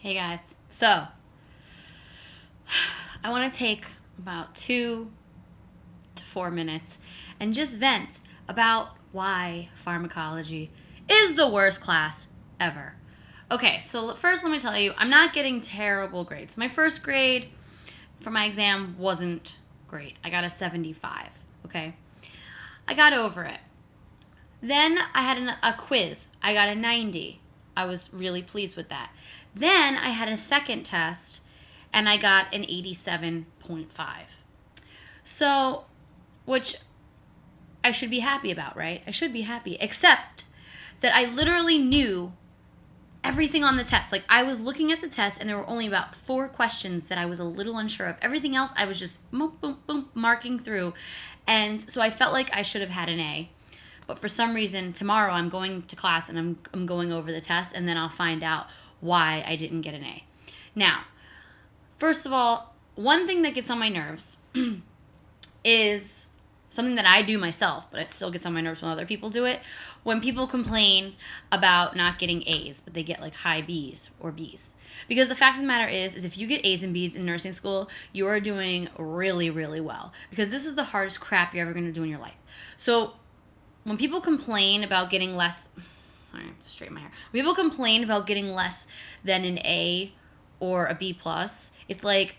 Hey guys, so I want to take about 2 to 4 minutes and just vent about why pharmacology is the worst class ever. Okay, so first let me tell you, I'm not getting terrible grades. My first grade for my exam wasn't great. I got a 75, okay? I got over it. Then I had a quiz. I got a 90. I was really pleased with that. Then I had a second test, and I got an 87.5. So, which I should be happy about, right? I should be happy, except that I literally knew everything on the test. Like, I was looking at the test, and there were only about 4 questions that I was a little unsure of. Everything else, I was just boom, boom, boom, marking through. And so I felt like I should have had an A. But for some reason, tomorrow I'm going to class and I'm going over the test, and then I'll find out why I didn't get an A. Now, first of all, one thing that gets on my nerves is something that I do myself, but it still gets on my nerves when other people do it. When people complain about not getting A's, but they get like high B's or B's. Because the fact of the matter is if you get A's and B's in nursing school, you are doing really, really well. Because this is the hardest crap you're ever going to do in your life. So when people complain about getting less, I have to straighten my hair. When people complain about getting less than an A or a B plus, it's like,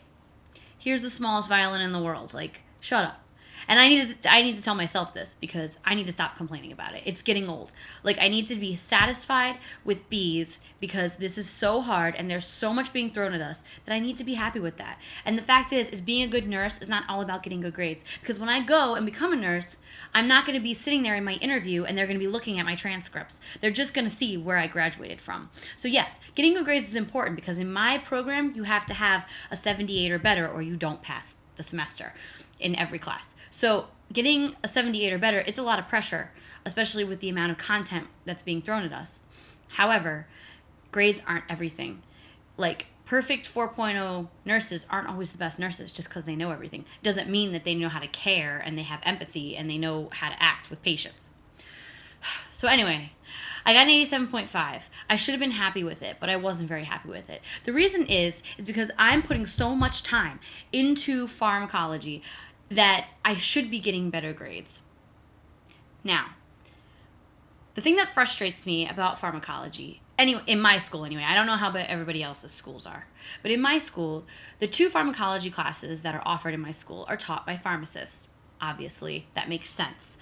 here's the smallest violin in the world. Like, shut up. And I need to tell myself this because I need to stop complaining about it. It's getting old. Like, I need to be satisfied with B's because this is so hard and there's so much being thrown at us that I need to be happy with that. And the fact is being a good nurse is not all about getting good grades. Because when I go and become a nurse, I'm not going to be sitting there in my interview and they're going to be looking at my transcripts. They're just going to see where I graduated from. So yes, getting good grades is important because in my program, you have to have a 78 or better or you don't pass the semester in every class. So getting a 78 or better, it's a lot of pressure, especially with the amount of content that's being thrown at us. However, grades aren't everything. Like, perfect 4.0 nurses aren't always the best nurses just because they know everything. Doesn't mean that they know how to care and they have empathy and they know how to act with patients. So anyway, I got an 87.5. I should have been happy with it, but I wasn't very happy with it. The reason is because I'm putting so much time into pharmacology that I should be getting better grades. Now, the thing that frustrates me about pharmacology, anyway, in my school anyway, I don't know how everybody else's schools are, but in my school, the 2 pharmacology classes that are offered in my school are taught by pharmacists. Obviously, that makes sense.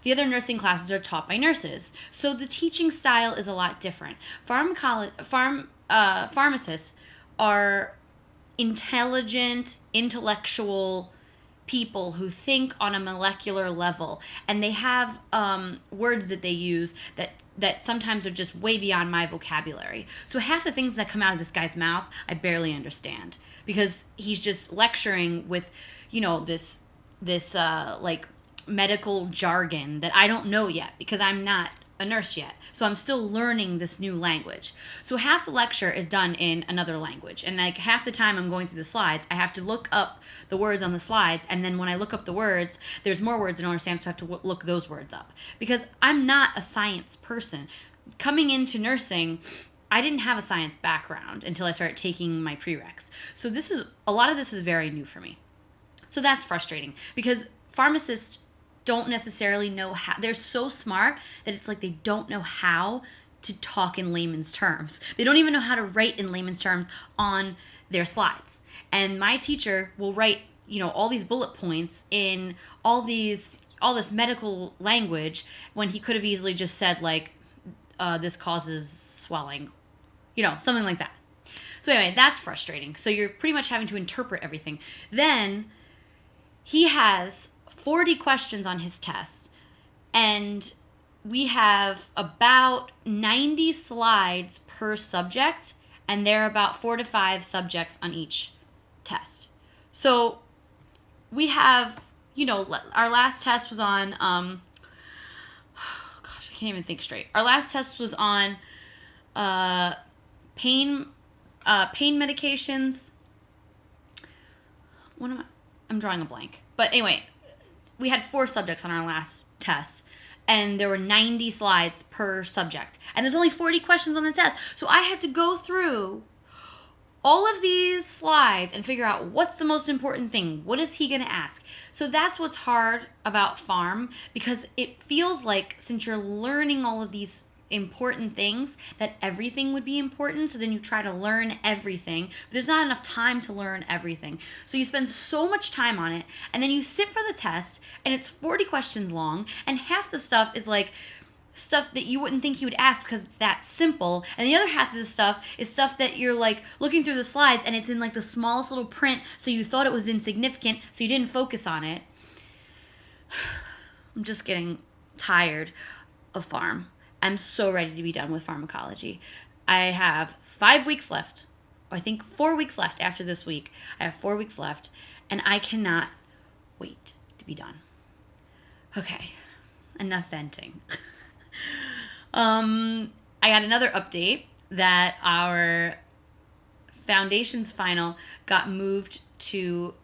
The other nursing classes are taught by nurses, so the teaching style is a lot different. Pharmacists are intelligent, intellectual people who think on a molecular level, and they have words that they use that sometimes are just way beyond my vocabulary. So half the things that come out of this guy's mouth, I barely understand because he's just lecturing with, this like medical jargon that I don't know yet because I'm not a nurse yet. So I'm still learning this new language. So half the lecture is done in another language. And like half the time I'm going through the slides, I have to look up the words on the slides. And then when I look up the words, there's more words I don't understand. So I have to look those words up because I'm not a science person. Coming into nursing, I didn't have a science background until I started taking my prereqs. So a lot of this is very new for me. So that's frustrating because pharmacists don't necessarily know how. They're so smart that it's like they don't know how to talk in layman's terms. They don't even know how to write in layman's terms on their slides. And my teacher will write, all these bullet points in all this medical language when he could have easily just said like, this causes swelling, something like that. So anyway, that's frustrating. So you're pretty much having to interpret everything. Then he has 40 questions on his tests, and we have about 90 slides per subject, and there are about 4 to 5 subjects on each test. So we have, our last test was on, I can't even think straight. Our last test was on pain medications. I'm drawing a blank. But anyway, we had 4 subjects on our last test, and there were 90 slides per subject. And there's only 40 questions on the test. So I had to go through all of these slides and figure out what's the most important thing. What is he going to ask? So that's what's hard about pharm, because it feels like since you're learning all of these important things that everything would be important, so then you try to learn everything, but there's not enough time to learn everything, so you spend so much time on it, and then you sit for the test and it's 40 questions long, and half the stuff is like stuff that you wouldn't think you would ask because it's that simple, and the other half of the stuff is stuff that you're like looking through the slides and it's in like the smallest little print, so you thought it was insignificant, so you didn't focus on it. I'm just getting tired of pharm. I'm so ready to be done with pharmacology. I have 5 weeks left. I think 4 weeks left after this week. I have 4 weeks left, and I cannot wait to be done. Okay, enough venting. I got another update that our foundations final got moved to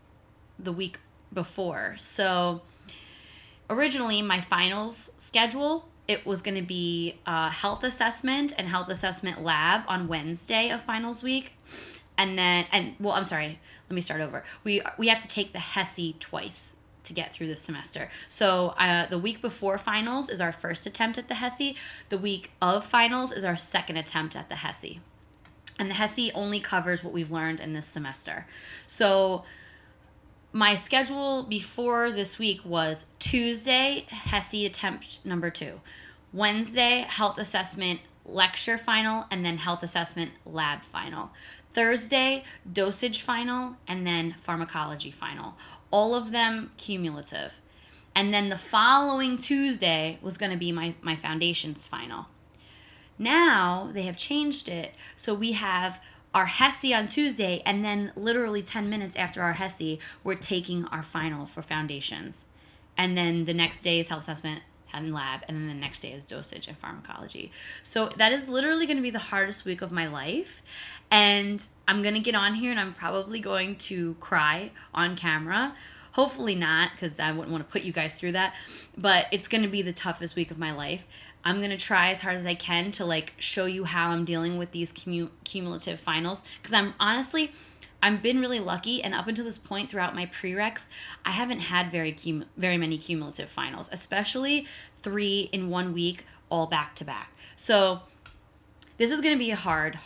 the week before. So originally my finals schedule, it was going to be health assessment and health assessment lab on Wednesday of finals week. And then, I'm sorry, let me start over. We have to take the HESI twice to get through this semester. So the week before finals is our first attempt at the HESI. The week of finals is our second attempt at the HESI. And the HESI only covers what we've learned in this semester. So my schedule before this week was Tuesday, HESI attempt number 2. Wednesday, health assessment lecture final, and then health assessment lab final. Thursday, dosage final, and then pharmacology final. All of them cumulative. And then the following Tuesday was going to be my foundations final. Now they have changed it, so we have our HESI on Tuesday, and then literally 10 minutes after our HESI, we're taking our final for foundations. And then the next day is health assessment and lab, and then the next day is dosage and pharmacology. So that is literally going to be the hardest week of my life. And I'm going to get on here and I'm probably going to cry on camera. Hopefully not, because I wouldn't want to put you guys through that. But it's going to be the toughest week of my life. I'm going to try as hard as I can to like show you how I'm dealing with these cumulative finals. Because I've been really lucky, and up until this point throughout my prereqs, I haven't had very many cumulative finals, especially 3 in 1 week, all back to back. So this is going to be a hard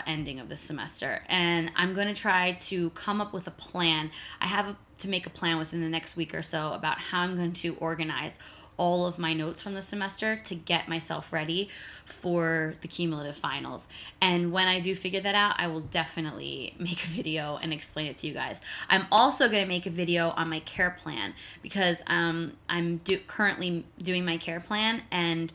ending of this semester, and I'm going to try to come up with a plan. I have to make a plan within the next week or so about how I'm going to organize all of my notes from the semester to get myself ready for the cumulative finals. And when I do figure that out, I will definitely make a video and explain it to you guys. I'm also going to make a video on my care plan, because I'm currently doing my care plan, and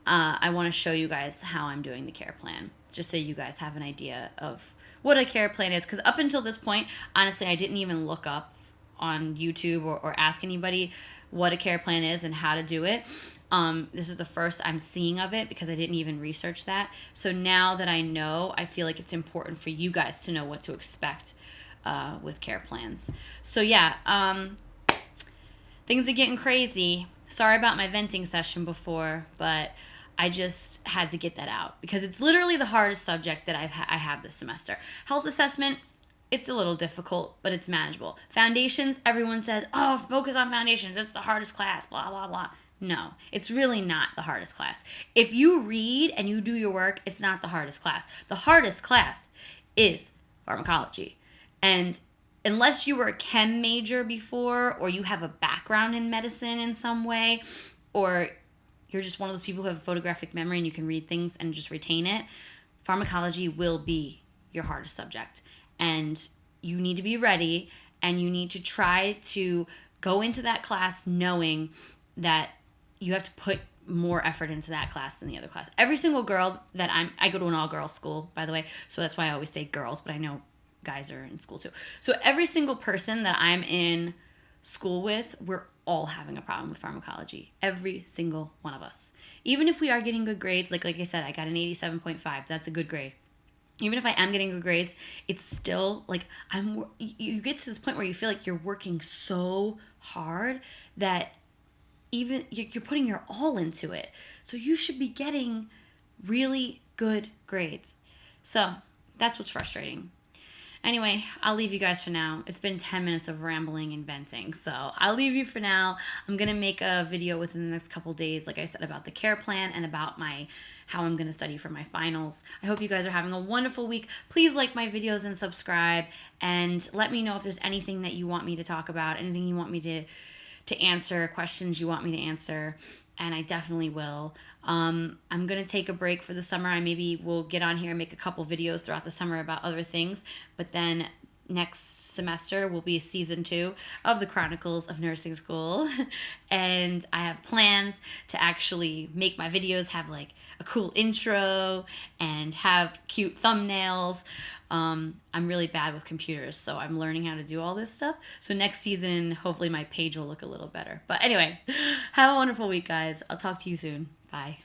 I want to show you guys how I'm doing the care plan, just so you guys have an idea of what a care plan is. Because up until this point, honestly, I didn't even look up on YouTube or ask anybody what a care plan is and how to do it. This is the first I'm seeing of it, because I didn't even research that. So now that I know, I feel like it's important for you guys to know what to expect with care plans. So yeah, things are getting crazy. Sorry about my venting session before, but I just had to get that out, because it's literally the hardest subject that I have this semester. Health assessment, it's a little difficult, but it's manageable. Foundations, everyone says, oh, focus on foundations. That's the hardest class, blah, blah, blah. No, it's really not the hardest class. If you read and you do your work, it's not the hardest class. The hardest class is pharmacology. And unless you were a chem major before, or you have a background in medicine in some way, or you're just one of those people who have photographic memory and you can read things and just retain it, pharmacology will be your hardest subject. And you need to be ready, and you need to try to go into that class knowing that you have to put more effort into that class than the other class. Every single girl that I go to an all-girls school, by the way, so that's why I always say girls, but I know guys are in school too. So every single person that I'm in school with, we're all having a problem with pharmacology. Every single one of us. Even if we are getting good grades, like I said, I got an 87.5. That's a good grade. Even if I am getting good grades, it's still like you get to this point where you feel like you're working so hard that even you're putting your all into it. So you should be getting really good grades. So That's what's frustrating. Anyway, I'll leave you guys for now. It's been 10 minutes of rambling and venting, so I'll leave you for now. I'm going to make a video within the next couple days, like I said, about the care plan and about how I'm going to study for my finals. I hope you guys are having a wonderful week. Please like my videos and subscribe, and let me know if there's anything that you want me to talk about, anything you want me to answer, questions you want me to answer, and I definitely will. I'm going to take a break for the summer. I maybe will get on here and make a couple videos throughout the summer about other things, but then next semester will be season 2 of the Chronicles of Nursing School, and I have plans to actually make my videos have like a cool intro and have cute thumbnails. I'm really bad with computers, so I'm learning how to do all this stuff. So next season, hopefully my page will look a little better. But anyway, have a wonderful week, guys. I'll talk to you soon. Bye.